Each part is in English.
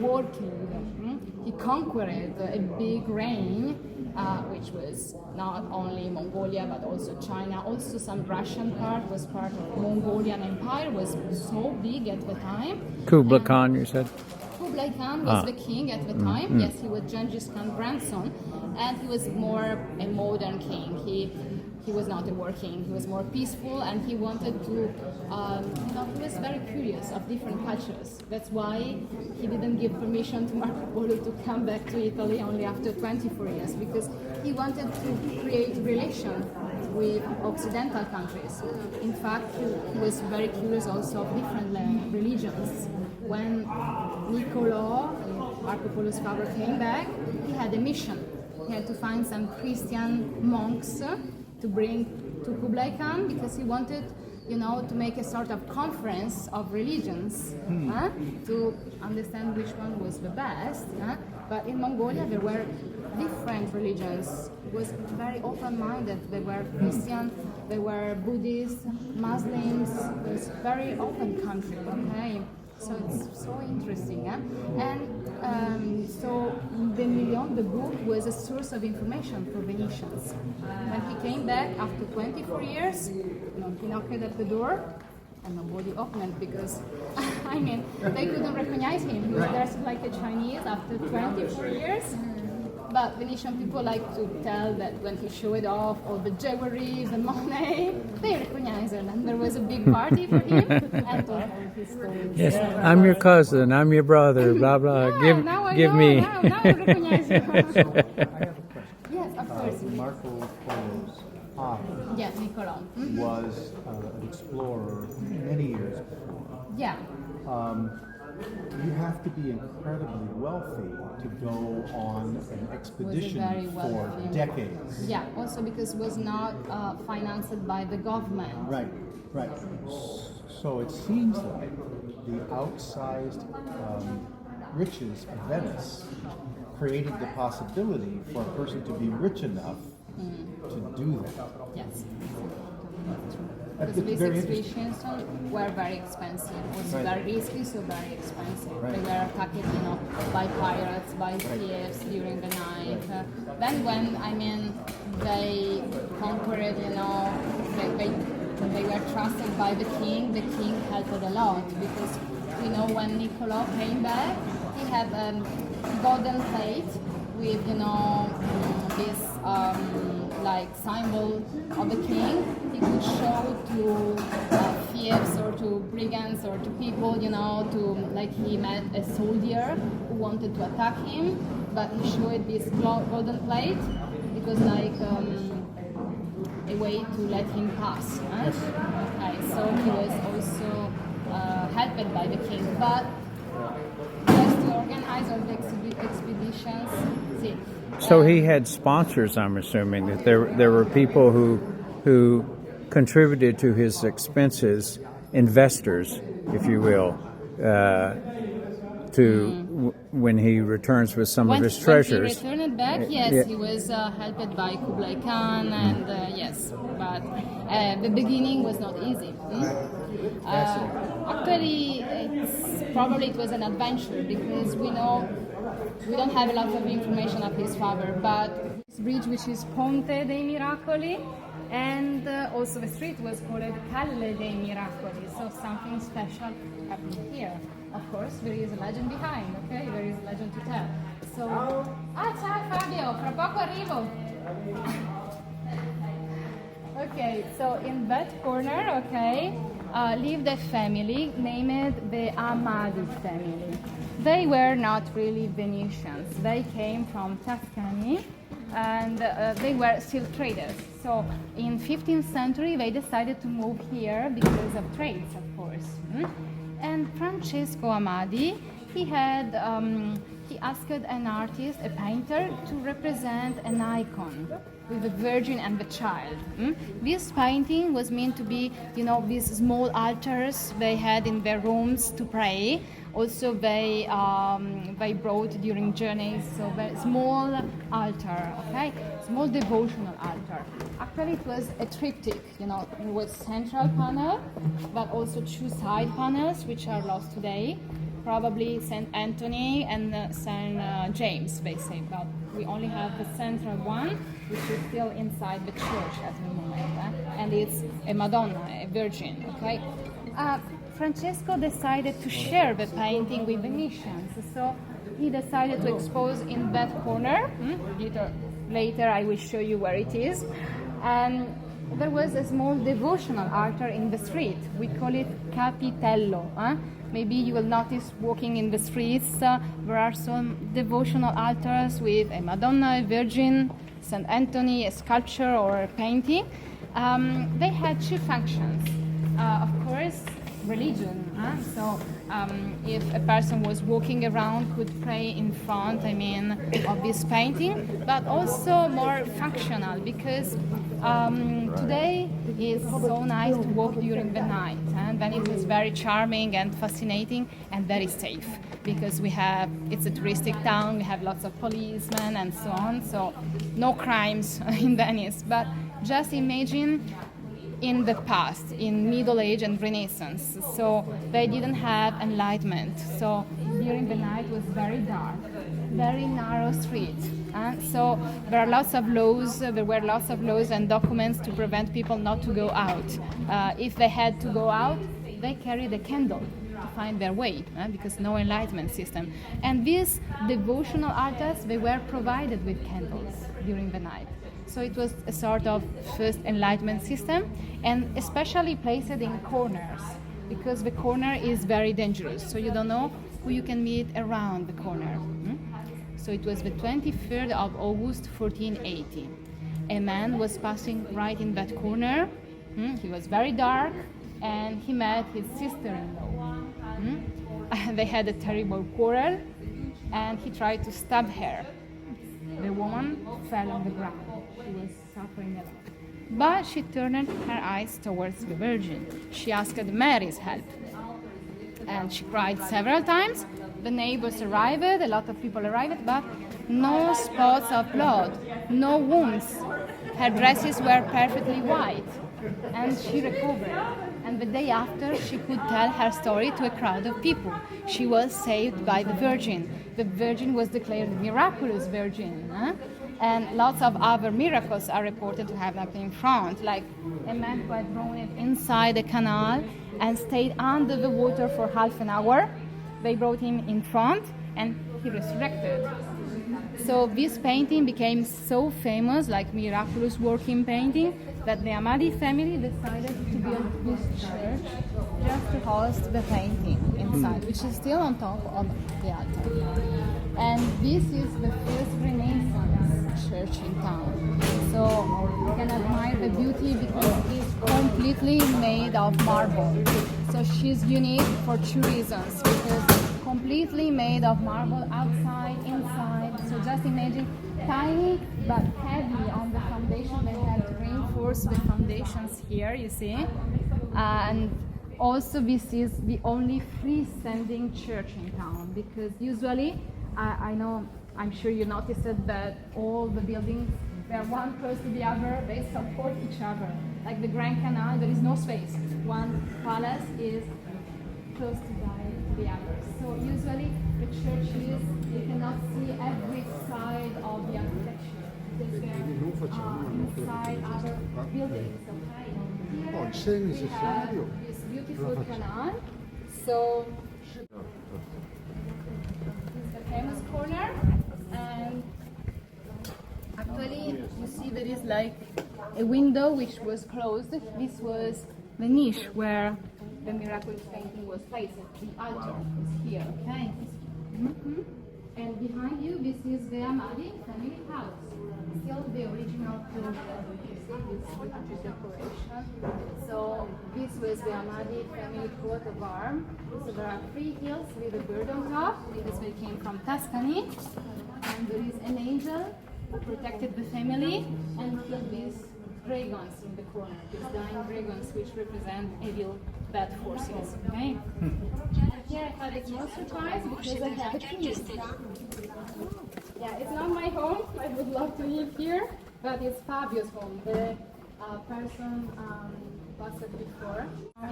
working. He conquered a big reign, which was not only Mongolia but also China. Also, some Russian part was part of Mongolian Empire. Was so big at the time. Kublai Khan, you said. Kublai Khan was the king at the time. Yes, he was Genghis Khan's grandson, and he was more a modern king. He was not a war king. He was more peaceful, and he wanted to. He was very curious of different cultures. That's why he didn't give permission to Marco Polo to come back to Italy only after 24 years, because he wanted to create relations with Occidental countries. In fact, he was very curious also of different religions. When Niccolò, Marco Polo's father, came back, he had a mission. He had to find some Christian monks to bring to Kublai Khan, because he wanted, to make a sort of conference of religions to understand which one was the best. But in Mongolia there were different religions. It was very open-minded. There were Christian, there were Buddhists, Muslims. It was a very open country. Okay. So it's so interesting, and so the book was a source of information for Venetians. When he came back after 24 years, he knocked at the door, and nobody opened because, they couldn't recognize him. He was dressed like a Chinese after 24 years. But Venetian people like to tell that when he showed off all the jewelry, the money, they recognized him. And there was a big party for him and told all his stories. Yes, I'm your cousin, I'm your brother, blah, blah. Give me. Now I recognize you. I have a question. Yes, of course. Marco Polo's father Yes, Niccolò. was an explorer many years before. Yeah. You have to be incredibly wealthy to go on an expedition very for wealthy. decades. Yeah, also because it was not financed by the government. Right. So it seems like the outsized riches of Venice created the possibility for a person to be rich enough to do that. Yes. That's Because these very interesting. expeditions were very expensive. It was very risky, so very expensive. Right. They were attacked, by pirates, by thieves during the night. Then when they conquered, they were trusted by the king helped a lot, because when Niccolò came back, he had a golden plate with this symbol of the king. He could show to thieves or to brigands or to people, he met a soldier who wanted to attack him, but he showed this golden plate because a way to let him pass. Okay, so he was also helped by the king, but just to organize all the expeditions. So he had sponsors, I'm assuming, that there were people who contributed to his expenses, investors, if you will, when he returns with some of his treasures. When he returned back, yes, he was helped by Kublai Khan, and yes, but the beginning was not easy. Actually, it was an adventure, because we don't have a lot of information of his father, but this bridge, which is Ponte dei Miracoli, and also the street was called Calle dei Miracoli, so something special happened here. Of course, there is a legend behind, okay? There is a legend to tell. So, ciao Fabio, fra poco arrivo. Okay, so in that corner, lived a family named the Amadi family. They were not really Venetians. They came from Tuscany, and they were silk traders. So in 15th century, they decided to move here because of trades, of course. And Francesco Amadi, he asked an artist, a painter, to represent an icon with the Virgin and the Child. This painting was meant to be, these small altars they had in their rooms to pray. Also, they brought during journeys, so very small altar, small devotional altar. Actually, it was a triptych. There was central panel, but also two side panels, which are lost today. probably Saint Anthony and Saint James, they say, but we only have the central one, which is still inside the church at the moment, and it's a Madonna, a Virgin. Okay. Francesco decided to share the painting with Venetians, so he decided to expose in that corner. Later I will show you where it is. And there was a small devotional altar in the street. We call it Capitello. Maybe you will notice walking in the streets, there are some devotional altars with a Madonna, a Virgin, St. Anthony, a sculpture or a painting. They had two functions. Of course, religion. So if a person was walking around, could pray in front, of this painting, but also more functional, because today is so nice to walk during the night, and Venice is very charming and fascinating and very safe, because it's a touristic town, we have lots of policemen and so on, so no crimes in Venice. But just imagine in the past, in Middle Age and Renaissance, so they didn't have enlightenment, so during the night was very dark, very narrow street, so there were lots of laws and documents to prevent people not to go out. If they had to go out, they carried a candle to find their way, because no enlightenment system. And these devotional altars, they were provided with candles during the night. So it was a sort of first enlightenment system, and especially placed in corners, because the corner is very dangerous. So you don't know who you can meet around the corner. So it was the 23rd of August, 1480. A man was passing right in that corner. He was very dark, and he met his sister-in-law. They had a terrible quarrel, and he tried to stab her. The woman fell on the ground. She was suffering a lot. But she turned her eyes towards the Virgin. She asked Mary's help. And she cried several times. The neighbors arrived, a lot of people arrived, but no spots of blood, no wounds. Her dresses were perfectly white, and she recovered. And the day after, she could tell her story to a crowd of people. She was saved by the Virgin. The Virgin was declared a miraculous Virgin. And lots of other miracles are reported to have happened in front, like a man who had thrown it inside a canal and stayed under the water for half an hour. They brought him in front, and he resurrected. So this painting became so famous, like miraculous working painting, that the Amadi family decided to build this church just to host the painting inside, which is still on top of the altar. And this is the first Renaissance church in town. So you can admire the beauty because it's completely made of marble. So she's unique for two reasons, because completely made of marble outside, inside. So just imagine tiny but heavy on the foundation. They had to reinforce the foundations here, you see. And also this is the only freestanding church in town, because usually, I'm sure you noticed that all the buildings, they're one close to the other, they support each other. Like the Grand Canal, there is no space. One palace is close to the other. So usually the churches, you cannot see every side of the architecture, because they're inside other buildings. Okay? Here we have this beautiful canal. So this is the famous corner, and actually you see there is like a window which was closed. This was the niche where the miraculous painting was placed. The altar is here, okay? And behind you, this is the Amadi family house. Still the original building. You see this decoration. So this was the Amadi family coat of arms. So there are 3 hills with a bird on top, because they came from Tuscany. And there is an angel who protected the family and killed these dragons in the corner, these dying dragons which represent evil bad forces. Okay? Here I had a small surprise because I have a key. Yeah, it's not my home. I would love to live here, but it's Fabio's home. The person passed before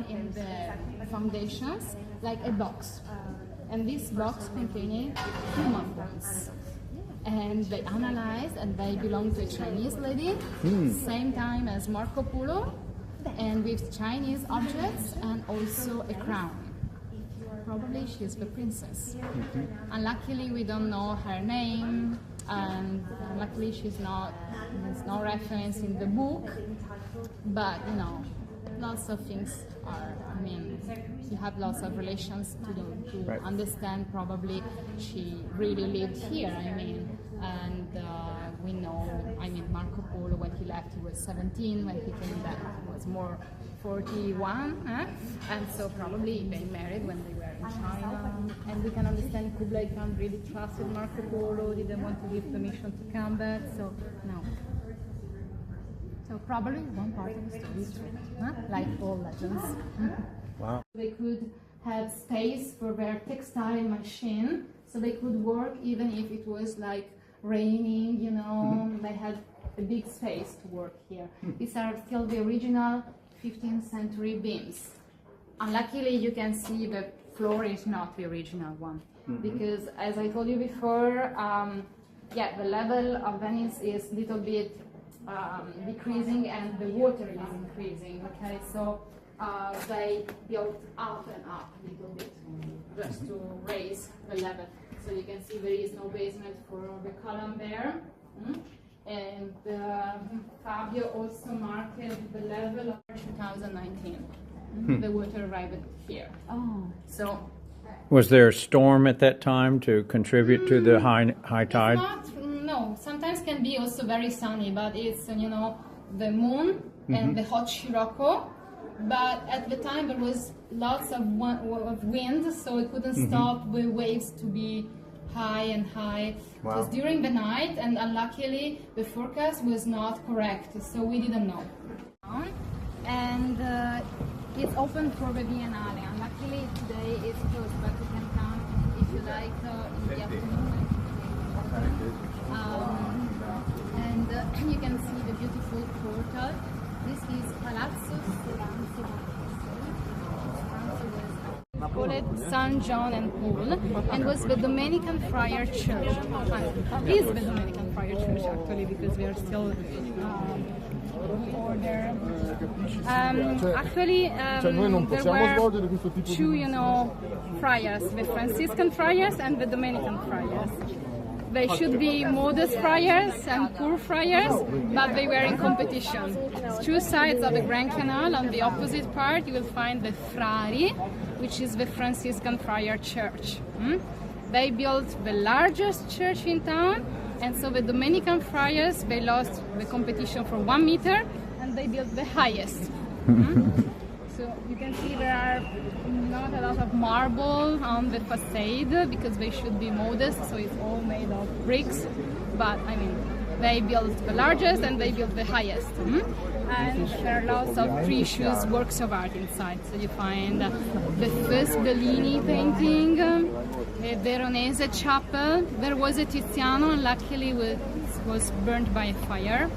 in the foundations, like a box. and this box containing human bones. And they analyzed, and they belong to a Chinese lady, same time as Marco Polo, and with Chinese objects and also a crown. Probably she's the princess. Unluckily, we don't know her name, and luckily there's no reference in the book, but you know, lots of things are, I mean, you have lots of relations to Right. understand probably she really lived here, I mean, and we know, I mean, Marco Polo, when he left, he was 17, when he came back, he was more 41, and so probably they married when they were in China, and we can understand Kublai Khan really trusted Marco Polo, didn't want to give permission to come back, so no. So probably one part of the story is true, like all legends. Wow. They could have space for their textile machine, so they could work even if it was like raining, you know, they had a big space to work here. These are still the original 15th century beams. Unluckily, you can see the floor is not the original one, because as I told you before, yeah, the level of Venice is a little bit decreasing and the water is increasing, okay, so they built up and up a little bit just to raise the level. So you can see there is no basement for the column there. And Fabio also marked the level of 2019. The water arrived here. Oh. So Was there a storm at that time to contribute to the high tide? no, sometimes can be also very sunny, but it's, you know, the moon and the hot Scirocco. But at the time there was lots of wind, so it couldn't stop the waves to be high and high. Wow. It was during the night, and unluckily the forecast was not correct, so we didn't know. And it's open for the Biennale. Unluckily today it's closed, but you can come if you like in the afternoon. And you can see the beautiful portal. This is Palazzo Speranza. Called it San John and Paul, and was the Dominican Friar Church. Is the Dominican Friar Church actually, because we are still order. Actually, there were two, you know, friars: the Franciscan friars and the Dominican friars. They should be modest friars and poor friars, but they were in competition. Two sides of the Grand Canal. On the opposite part, you will find the Frari, which is the Franciscan Friar Church. They built the largest church in town, and so the Dominican friars, they lost the competition for 1 meter, and they built the highest. So you can see there are not a lot of marble on the facade because they should be modest, so it's all made of bricks. But I mean, they built the largest and they built the highest. And there are lots of precious works of art inside. So you find the first Bellini painting, a Veronese chapel. There was a Tiziano, and luckily was burned by a fire.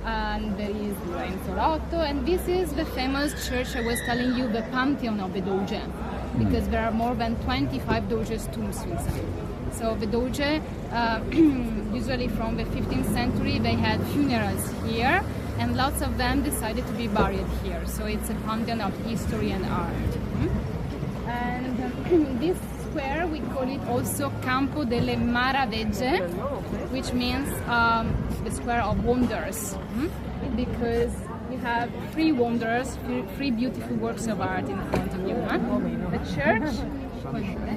And there is Lorenzo Lotto, and this is the famous church I was telling you, the Pantheon of the Doge, because there are more than 25 Doge's tombs inside. So the Doge, usually from the 15th century, they had funerals here, and lots of them decided to be buried here. So it's a pantheon of history and art. And this square, we call it also Campo delle Maravegge, which means the square of wonders, because you have three wonders, three beautiful works of art in front of you. The church,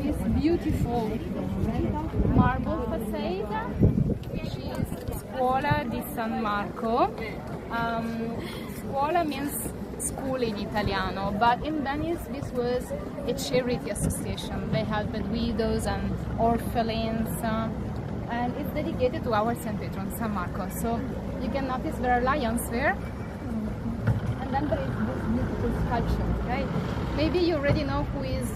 this beautiful marble facade, which is Scuola di San Marco. Scuola means school in Italiano, but in Venice this was a charity association. They helped widows and orphanings, and it's dedicated to our Saint Patron, San Marco. So you can notice there are lions there, and then there is this beautiful sculpture. Okay, maybe you already know who is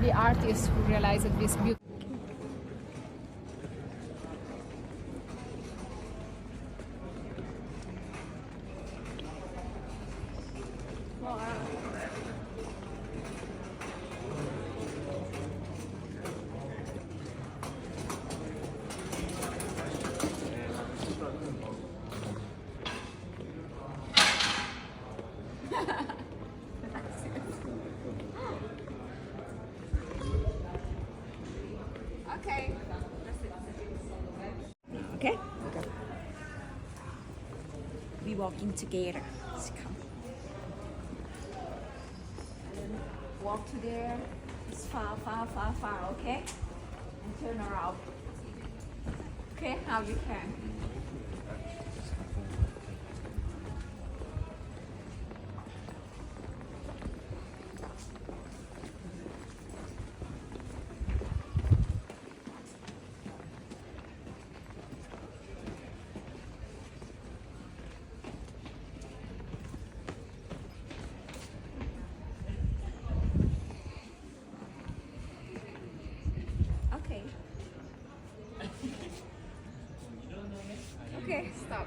the artist who realized this beautiful. Okay? Okay. We walking together. Let's come. Walk to there. It's far, far, far, far, okay? And turn around. Okay, how you can. Okay. Okay, stop.